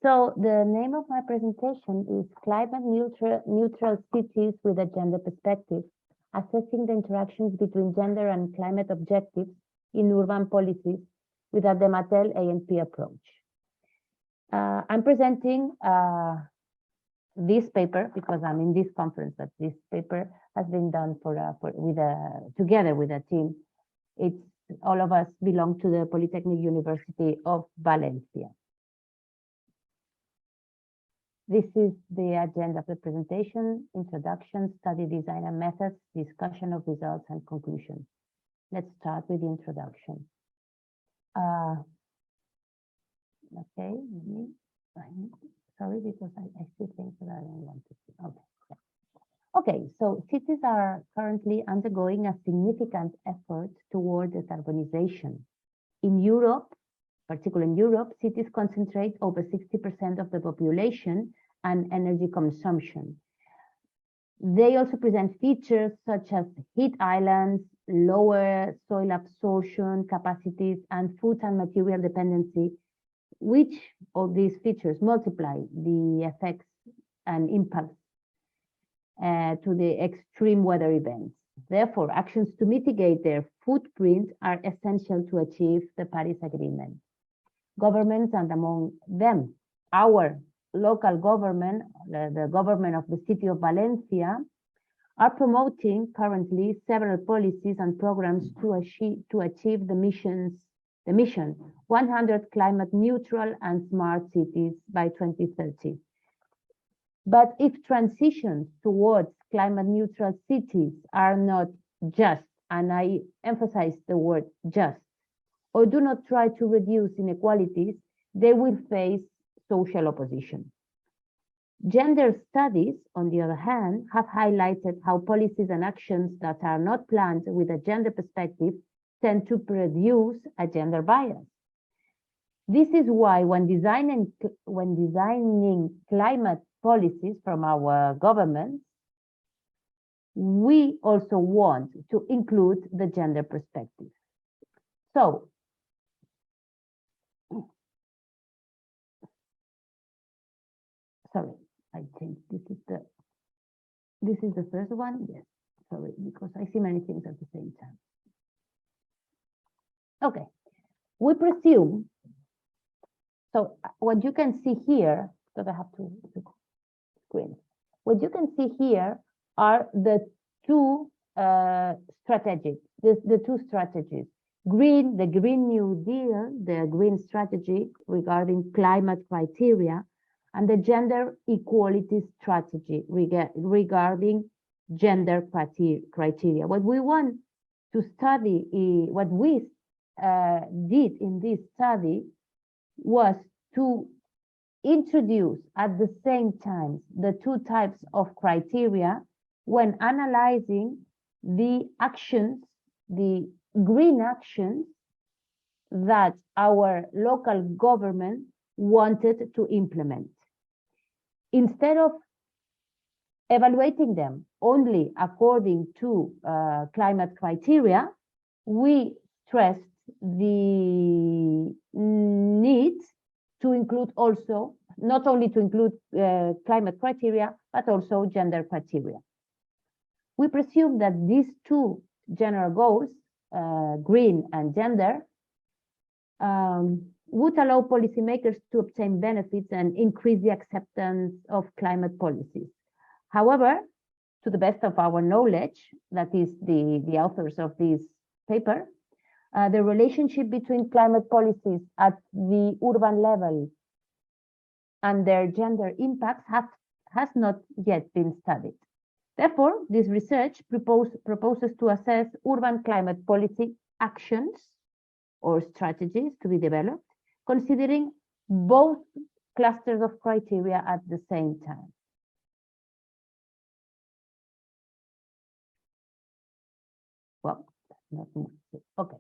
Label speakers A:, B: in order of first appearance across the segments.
A: So the name of my presentation is Climate Neutral Cities with a Gender Perspective, Assessing the Interactions between Gender and Climate Objectives in Urban Policies with a Dematel ANP approach. I'm presenting this paper because I'm in this conference, but this paper has been done together with a team. It's all of us belong to the Politecnica University of Valencia. This is the agenda of the presentation: introduction, study design and methods, discussion of results and conclusions. Let's start with the introduction. Okay, sorry, because I see things that I don't want to see. Okay. Okay, so cities are currently undergoing a significant effort toward decarbonization. In Europe, particularly in Europe, cities concentrate over 60% of the population and energy consumption. They also present features such as heat islands, lower soil absorption capacities, and food and material dependency, which of these features multiply the effects and impacts to the extreme weather events. Therefore, actions to mitigate their footprint are essential to achieve the Paris Agreement. Governments, and among them, our local government, the government of the city of Valencia, are promoting currently several policies and programs to achieve the mission 100 climate neutral and smart cities by 2030. But if transitions towards climate neutral cities are not just, and I emphasize the word just, or do not try to reduce inequalities, they will face social opposition. Gender studies, on the other hand, have highlighted how policies and actions that are not planned with a gender perspective tend to produce a gender bias. This is why when designing climate policies from our governments, we also want to include the gender perspective. So, sorry, I think this is the first one. Yes, sorry, because I see many things at the same time. Okay, we presume. So what you can see here, because I have to screen. What you can see here are the two strategies. The two strategies: the Green New Deal, the green strategy regarding climate criteria, and the gender equality strategy regarding gender criteria. What we want to study, what we did in this study, was to introduce at the same time the two types of criteria when analyzing the actions, the green actions that our local government wanted to implement. Instead of evaluating them only according to climate criteria, we stressed the need to include also, not only to include climate criteria, but also gender criteria. We presume that these two general goals, green and gender, would allow policymakers to obtain benefits and increase the acceptance of climate policies. However, to the best of our knowledge, that is the authors of this paper, the relationship between climate policies at the urban level and their gender impacts has not yet been studied. Therefore, this research proposes to assess urban climate policy actions or strategies to be developed, considering both clusters of criteria at the same time. Well, not okay.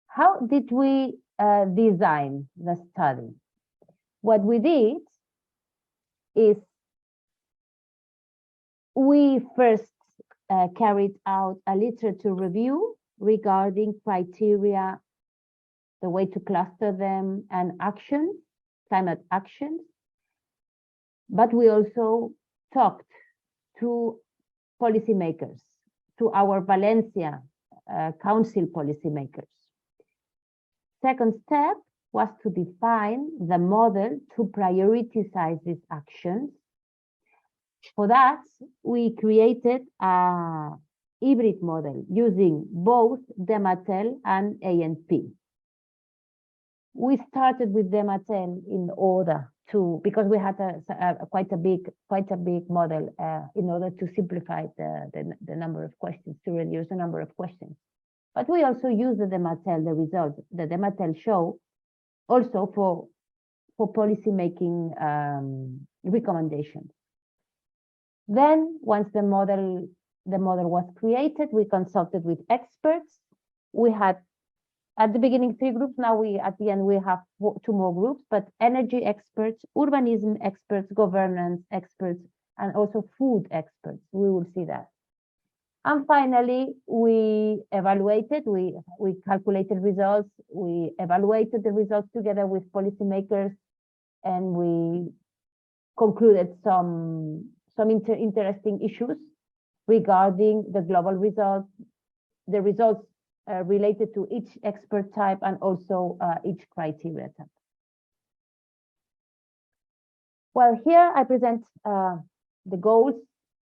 A: How did we design the study? What we did is we first carried out a literature review regarding criteria, the way to cluster them, and actions climate actions, but we also talked to policymakers, to our Valencia council policymakers. Second step was to define the model to prioritize these actions. For that, we created a hybrid model using both Dematel and ANP. We started with Dematel in order to, because we had quite a big model in order to simplify the number of questions, to reduce the number of questions. But we also use the Dematel, the results, the Dematel show also for policy making recommendations. Then once the model was created, we consulted with experts. We had at the beginning 3 groups. Now at the end we have 2 more groups, but energy experts, urbanism experts, governance experts, and also food experts. We will see that. And finally, we evaluated, we calculated results, we evaluated the results together with policymakers, and we concluded some interesting issues regarding the global results, the results related to each expert type, and also each criteria type. Well, here I present the goals,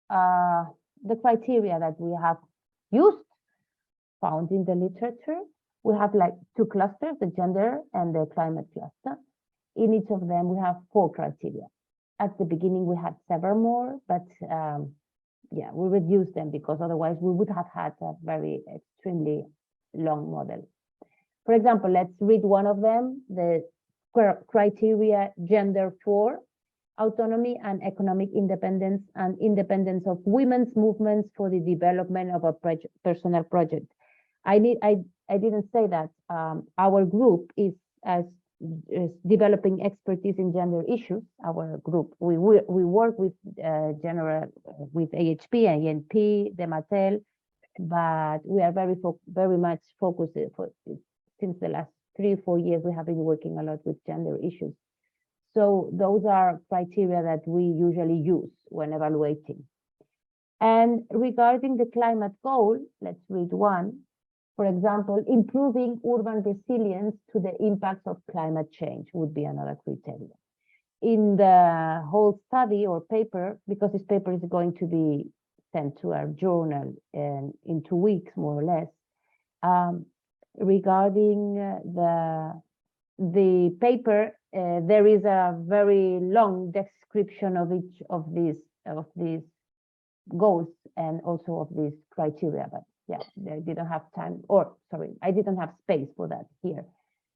A: the criteria that we have used, found in the literature. We have like 2 clusters, the gender and the climate cluster. In each of them, we have 4 criteria. At the beginning, we had several more, but yeah, we reduced them because otherwise we would have had a very extremely long model. For example, let's read one of them, the criteria gender 4, autonomy and economic independence and independence of women's movements for the development of a personal project. I didn't say that our group is developing expertise in gender issues. Our group, we work with with AHP, ANP, Dematel, but we are very much focused since the last 3 or 4 years. We have been working a lot with gender issues. So those are criteria that we usually use when evaluating. And regarding the climate goal, let's read one. For example, improving urban resilience to the impacts of climate change would be another criteria. In the whole study or paper, because this paper is going to be sent to our journal in 2 weeks, more or less, regarding the paper, there is a very long description of each of these goals and also of these criteria, but yeah, I didn't have time, or sorry, I didn't have space for that here.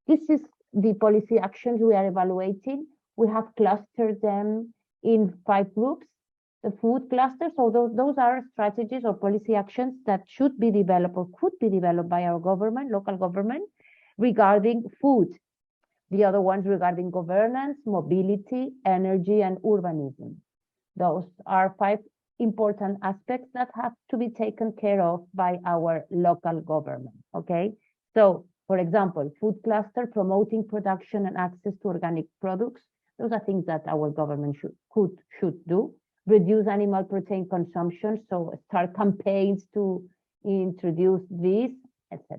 A: This is the policy actions we are evaluating. We have clustered them in 5 groups. The food cluster, so those are strategies or policy actions that should be developed or could be developed by our government, local government, regarding food. The other ones regarding governance, mobility, energy, and urbanism. Those are 5 important aspects that have to be taken care of by our local government, okay? So, for example, food cluster, promoting production and access to organic products. Those are things that our government should do. Reduce animal protein consumption, so start campaigns to introduce these, etc.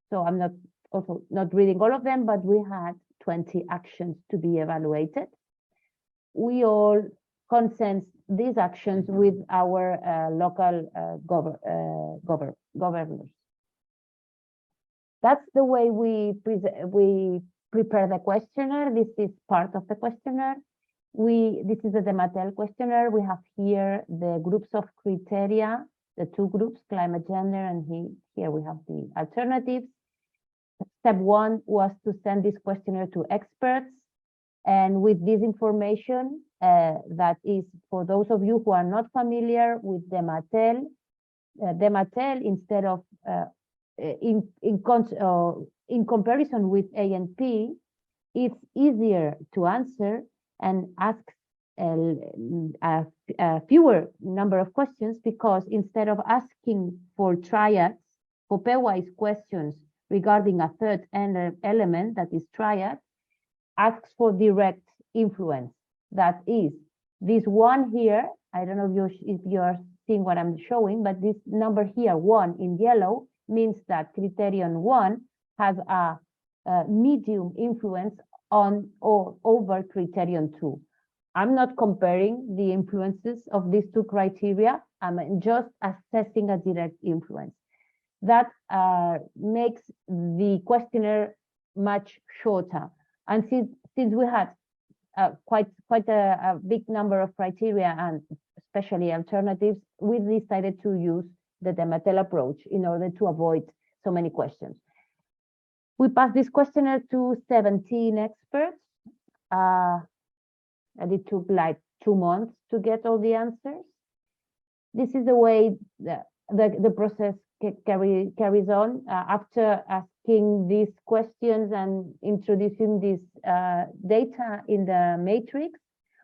A: So I'm not reading all of them, but we had 20 actions to be evaluated. We all consent these actions with our local governors. That's the way we prepare the questionnaire. This is part of the questionnaire. This is the Dematel questionnaire. We have here the groups of criteria, the 2 groups, climate, gender, and here we have the alternatives. Step 1 was to send this questionnaire to experts. And with this information, that is for those of you who are not familiar with Dematel, instead of in comparison with ANP, it's easier to answer and ask a fewer number of questions, because instead of asking for triads, for pairwise questions regarding a third element that is triad, asks for direct influence. That is, this one here, I don't know if you're seeing what I'm showing, but this number here, 1 in yellow, means that criterion 1 has a medium influence on or over criterion 2. I'm not comparing the influences of these two criteria. I'm just assessing a direct influence. That makes the questionnaire much shorter. And since we had quite a big number of criteria and especially alternatives, we decided to use the Demattel approach in order to avoid so many questions. We passed this questionnaire to 17 experts, and it took like 2 months to get all the answers. This is the way the process carries on. After asking these questions and introducing this data in the matrix,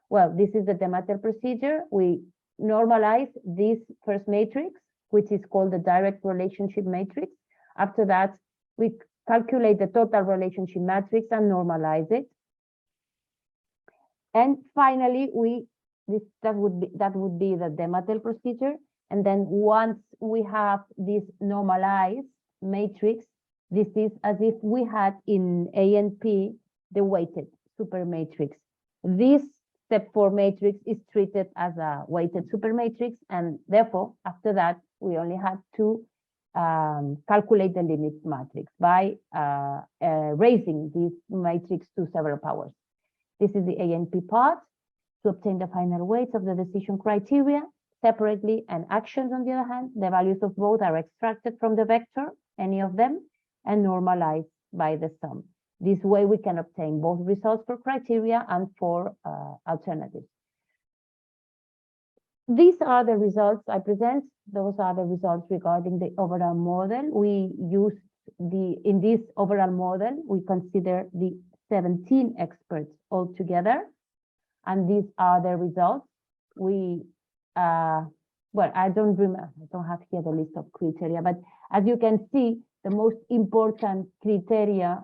A: well, this is the Demattel procedure. We normalize this first matrix, which is called the direct relationship matrix. After that, we calculate the total relationship matrix and normalize it. And finally, that would be the Demattel procedure. And then once we have this normalized matrix, this is as if we had in ANP the weighted supermatrix. This step 4 matrix is treated as a weighted supermatrix, and therefore, after that, we only had to calculate the limit matrix by raising this matrix to several powers. This is the ANP part. To obtain the final weights of the decision criteria separately and actions on the other hand, the values of both are extracted from the vector, any of them, and normalized by the sum. This way we can obtain both results for criteria and for alternatives. These are the results I present. Those are the results regarding the overall model. We used in this overall model, we consider the 17 experts altogether. And these are the results. We, well, I don't have here the list of criteria, but as you can see, the most important criterion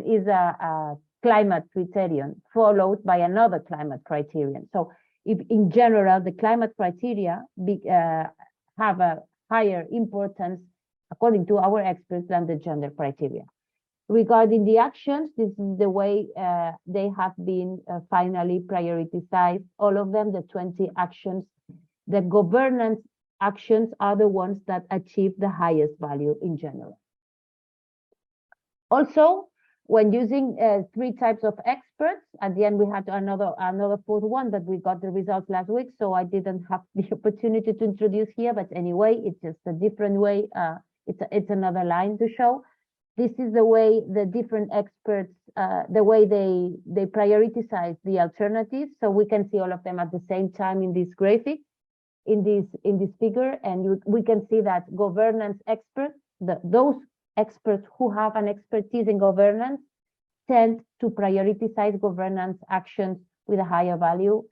A: is a climate criterion, followed by another climate criterion. So if in general, the climate criteria have a higher importance, according to our experts, than the gender criteria. Regarding the actions, this is the way they have been finally prioritized. All of them, the 20 actions, the governance actions are the ones that achieve the highest value in general. Also, when using 3 types of experts, at the end we had another 4th one, but we got the results last week, so I didn't have the opportunity to introduce here. But anyway, it's just a different way. It's another line to show. This is the way the different experts, the way they prioritize the alternatives. So we can see all of them at the same time in this graphic, in this figure, and we can see that governance experts, those experts who have an expertise in governance, tend to prioritize governance actions with a higher value.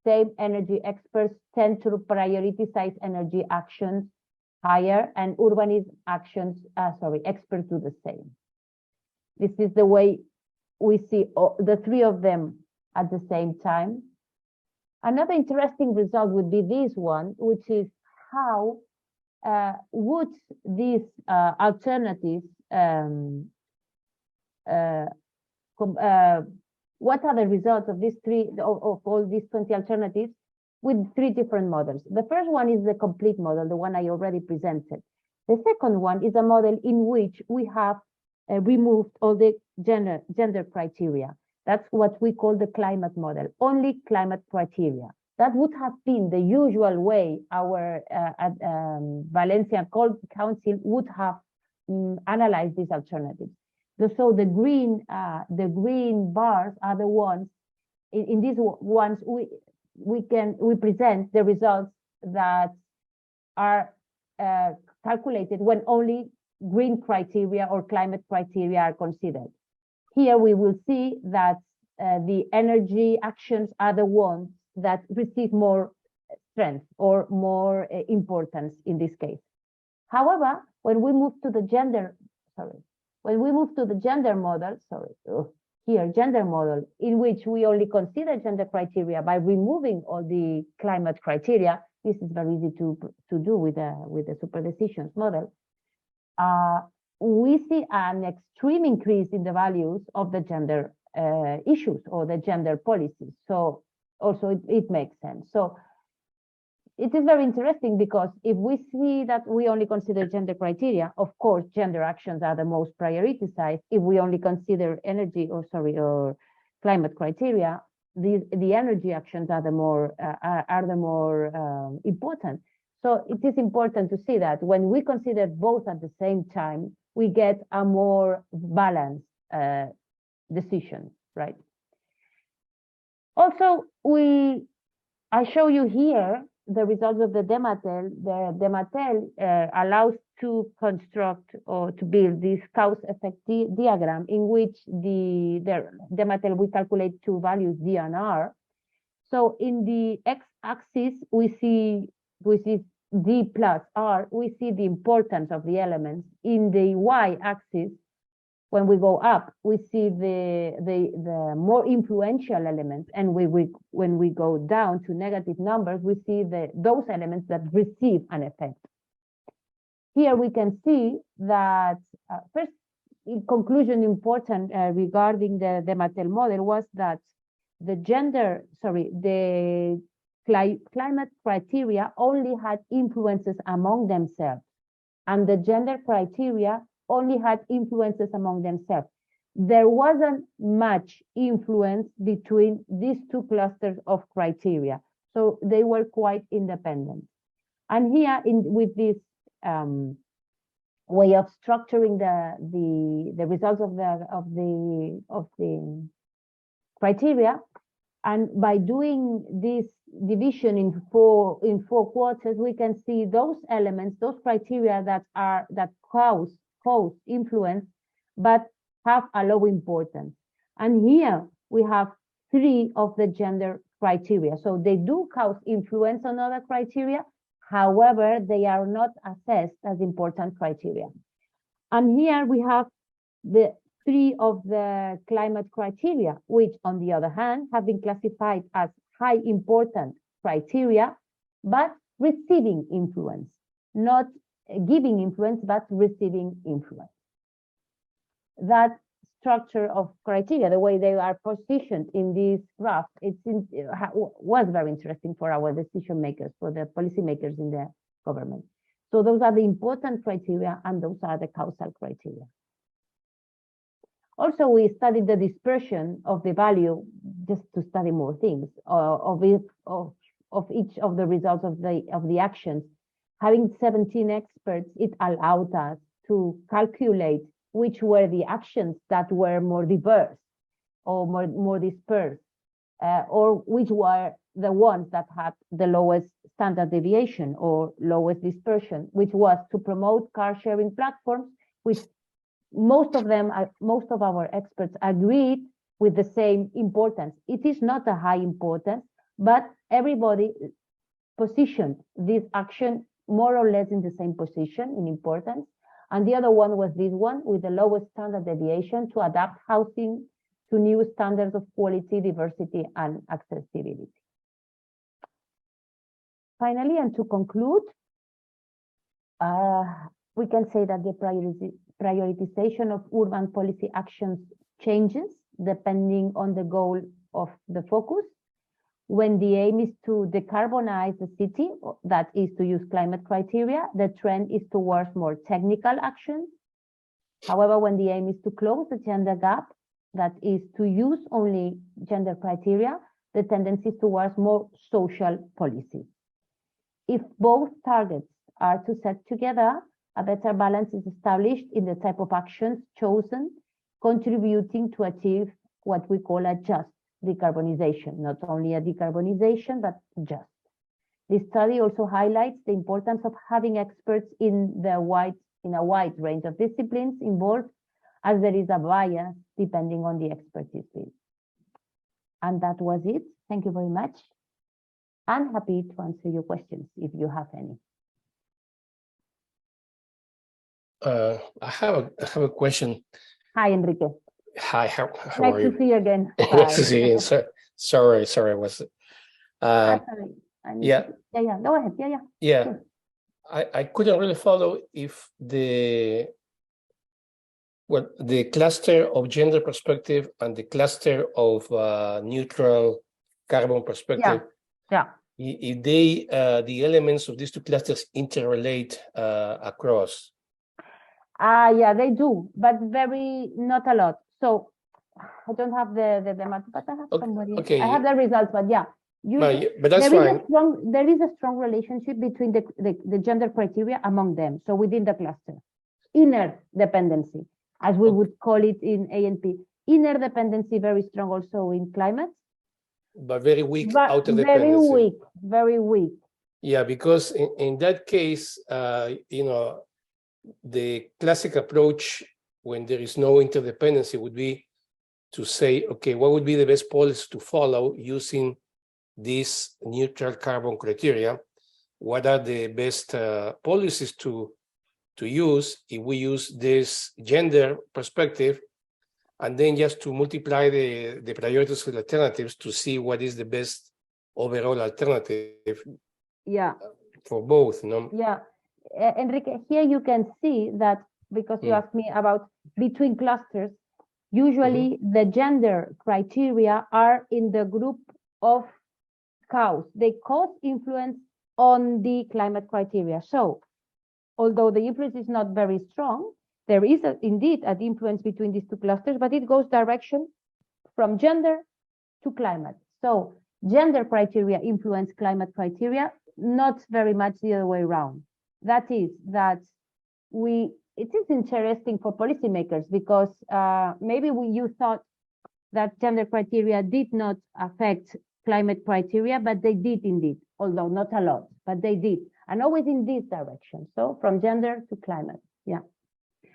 A: Same energy experts tend to prioritize energy actions higher, and urbanism actions, experts do the same. This is the way we see the 3 of them at the same time. Another interesting result would be this one, which is how would these alternatives, what are the results of these 3, of all these 20 alternatives with 3 different models. The first one is the complete model, the one I already presented. The second one is a model in which we have removed all the gender criteria. That's what we call the climate model, only climate criteria. That would have been the usual way our Valencia Council would have analyzed these alternatives. So the green bars are the ones, in these ones we present the results that are calculated when only green criteria or climate criteria are considered. Here we will see that the energy actions are the ones that receive more strength or more importance in this case. However, when we move to the gender, model, here gender model, in which we only consider gender criteria by removing all the climate criteria. This is very easy to do with the super decisions model. We see an extreme increase in the values of the gender issues or the gender policies. So also it makes sense. So it is very interesting, because if we see that we only consider gender criteria, of course, gender actions are the most prioritized. If we only consider energy or climate criteria, the energy actions are the more important. So it is important to see that when we consider both at the same time, we get a more balanced decision, right? Also, I show you here the results of the Dematel. The Dematel allows to construct or to build this cause-effect diagram, in which the Dematel, we calculate two values, D and R. So in the x-axis, we see D plus R, we see the importance of the elements. In the y-axis, when we go up, we see the more influential elements, and when we go down to negative numbers, we see those elements that receive an effect. Here we can see that first conclusion important regarding the Dematel model was that the climate criteria only had influences among themselves, and the gender criteria only had influences among themselves. There wasn't much influence between these two clusters of criteria, so they were quite independent. And here, with this way of structuring the results of the criteria, and by doing this division in four quarters, we can see those elements, those criteria that cause influence, but have a low importance. And here we have 3 of the gender criteria. So they do cause influence on other criteria. However, they are not assessed as important criteria. And here we have the 3 of the climate criteria, which on the other hand have been classified as high important criteria, but receiving influence, not giving influence, but receiving influence. That structure of criteria, the way they are positioned in this graph, was very interesting for our decision makers, for the policy makers in the government. So those are the important criteria, and those are the causal criteria. Also, we studied the dispersion of the value, just to study more things, of each of the results of the actions. Having 17 experts, it allowed us to calculate which were the actions that were more diverse or more dispersed, or which were the ones that had the lowest standard deviation or lowest dispersion, which was to promote car sharing platforms, which most of our experts agreed with the same importance. It is not a high importance, but everybody positioned this action more or less in the same position in importance. And the other one was this one, with the lowest standard deviation, to adapt housing to new standards of quality, diversity, and accessibility. Finally, and to conclude, we can say that the prioritization of urban policy actions changes depending on the goal of the focus. When the aim is to decarbonize the city, that is to use climate criteria, the trend is towards more technical actions. However, when the aim is to close the gender gap, that is to use only gender criteria, the tendency is towards more social policies. If both targets are to set together, a better balance is established in the type of actions chosen, contributing to achieve what we call a just decarbonization, not only a decarbonization, but just. This study also highlights the importance of having experts in a wide range of disciplines involved, as there is a bias depending on the expertise field. And that was it. Thank you very much. I'm happy to answer your questions if you have any.
B: I have a question.
A: Hi, Enrique.
B: Hi, how
A: Nice
B: are
A: to
B: you?
A: see you again.
B: Nice to
A: Bye.
B: see you. Sorry, I was.
A: Sorry. I need
B: Yeah,
A: to, yeah. Go ahead. Yeah.
B: yeah.
A: Sure.
B: I couldn't really follow if the cluster of gender perspective and the cluster of neutral carbon perspective,
A: Yeah.
B: if they the elements of these two clusters interrelate across.
A: Yeah, they do, but not a lot. So I don't have the demo, but I have somebody.
B: Okay.
A: I have the results, but yeah.
B: But that's fine.
A: There is a strong relationship between the gender criteria among them. So within the cluster, inner dependency, as we would call it in A&P. Inner dependency very strong also in climate.
B: But very weak
A: But
B: outer dependency.
A: Very weak.
B: Yeah, because in that case, the classic approach when there is no interdependency would be to say, okay, what would be the best policy to follow using these neutral carbon criteria? What are the best policies to use if we use this gender perspective, and then just to multiply the priorities with alternatives to see what is the best overall alternative?
A: Yeah.
B: For both, no?
A: Yeah. Enrique, here you can see that because you asked me about between clusters, usually the gender criteria are in the group of cause. They cause influence on the climate criteria. So although the influence is not very strong, there is indeed an influence between these two clusters, but it goes direction from gender to climate. So gender criteria influence climate criteria, not very much the other way around. That is that it is interesting for policymakers because maybe you thought that gender criteria did not affect climate criteria, but they did indeed, although not a lot, but they did, and always in this direction. So from gender to climate, yeah.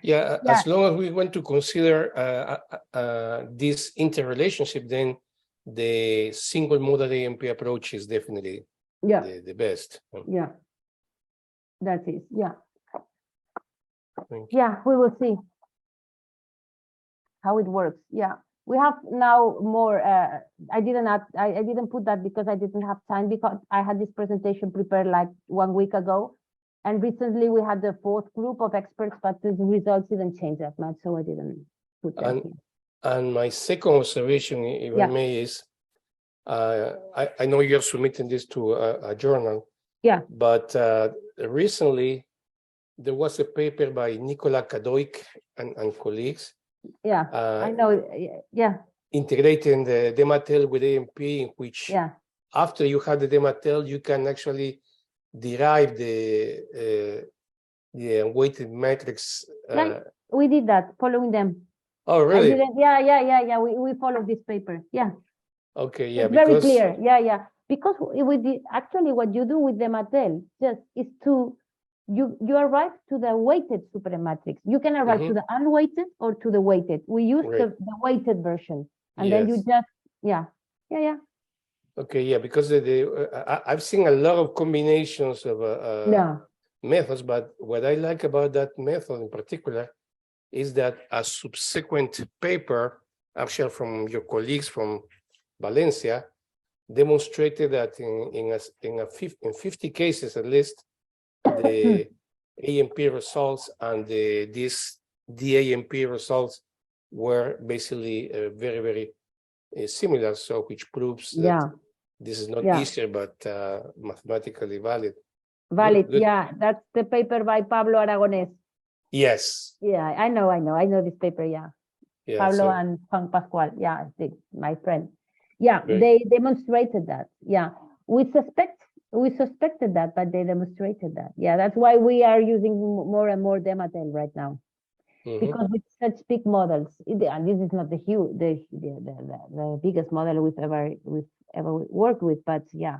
B: Yeah, as long as we want to consider this interrelationship, then the single modal A&P approach is definitely the best.
A: Yeah, that is, yeah. Yeah, we will see how it works. Yeah, we have now more. I didn't put that because I didn't have time, because I had this presentation prepared like 1 week ago, and recently we had the fourth group of experts, but the results didn't change that much, so I didn't put that here.
B: And my second observation, if I may, is I know you're submitting this to a journal. Yeah. But recently there was a paper by Nicola Kadoik and colleagues.
A: Yeah, I know. Yeah.
B: Integrating the Dematel with A&P, in which after you have the Dematel, you can actually derive the weighted matrix.
A: We did that following them.
B: Oh, really?
A: Yeah. We followed this paper. Yeah.
B: Okay. Yeah.
A: It's very clear. Yeah. Because actually what you do with the Dematel just is to you arrive to the weighted supermatrix. You can arrive to the unweighted or to the weighted. We use the weighted version, and then you just yeah.
B: Okay, yeah, because I've seen a lot of combinations of methods, but what I like about that method in particular is that a subsequent paper, actually from your colleagues from Valencia, demonstrated that in 50 cases at least, the A&P results and the A&P results were basically very, very similar. So which proves that this is not easier, but mathematically valid.
A: Good. Yeah. That's the paper by Pablo Aragonés.
B: Yes.
A: Yeah, I know this paper. Yeah. Pablo and Juan Pascual. Yeah, my friend. Yeah, they demonstrated that. Yeah, we suspected that, but they demonstrated that. Yeah, that's why we are using more and more Dematel right now, because with such big models, and this is not the biggest model we've ever worked with, but yeah,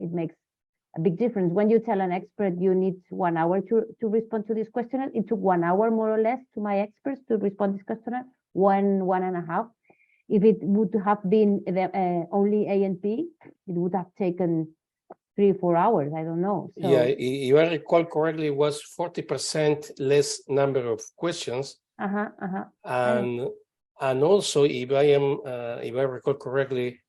A: it makes a big difference. When you tell an expert you need 1 hour to respond to this questionnaire, it took 1 hour more or less to my experts to respond to this questionnaire, one and a half. If it would have been only A&P, it would have taken 3 or 4 hours. I don't know. So,
B: yeah, if I recall correctly, it was 40% less number of questions. And And also, if I recall correctly,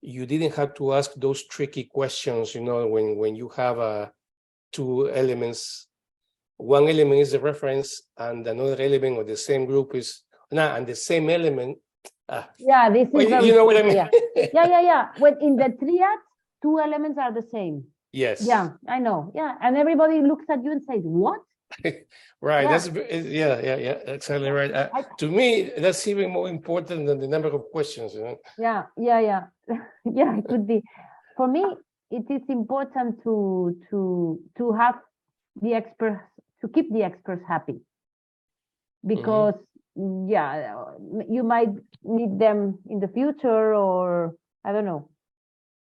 B: you didn't have to ask those tricky questions, when you have two elements. One element is the reference, and another element of the same group is and the same element.
A: Yeah, this is very
B: you know what I mean?
A: Yeah. When in the triad, two elements are the same.
B: Yes.
A: Yeah, I know. Yeah, and everybody looks at you and says, "What?"
B: Right.
A: Yeah.
B: That's exactly right. To me, that's even more important than the number of questions.
A: Yeah. Yeah, it could be. For me, it is important to have the experts, to keep the experts happy, because you might need them in the future, or I don't know.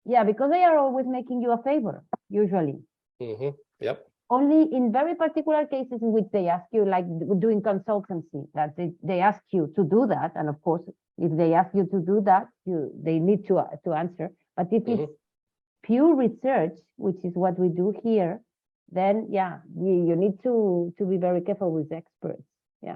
A: Yeah, because they are always making you a favor, usually.
B: Yep.
A: Only in very particular cases in which they ask you, like doing consultancy, that they ask you to do that. And of course, if they ask you to do that, they need to answer. But if it's pure research, which is what we do here, then you need to be very careful with experts. Yeah.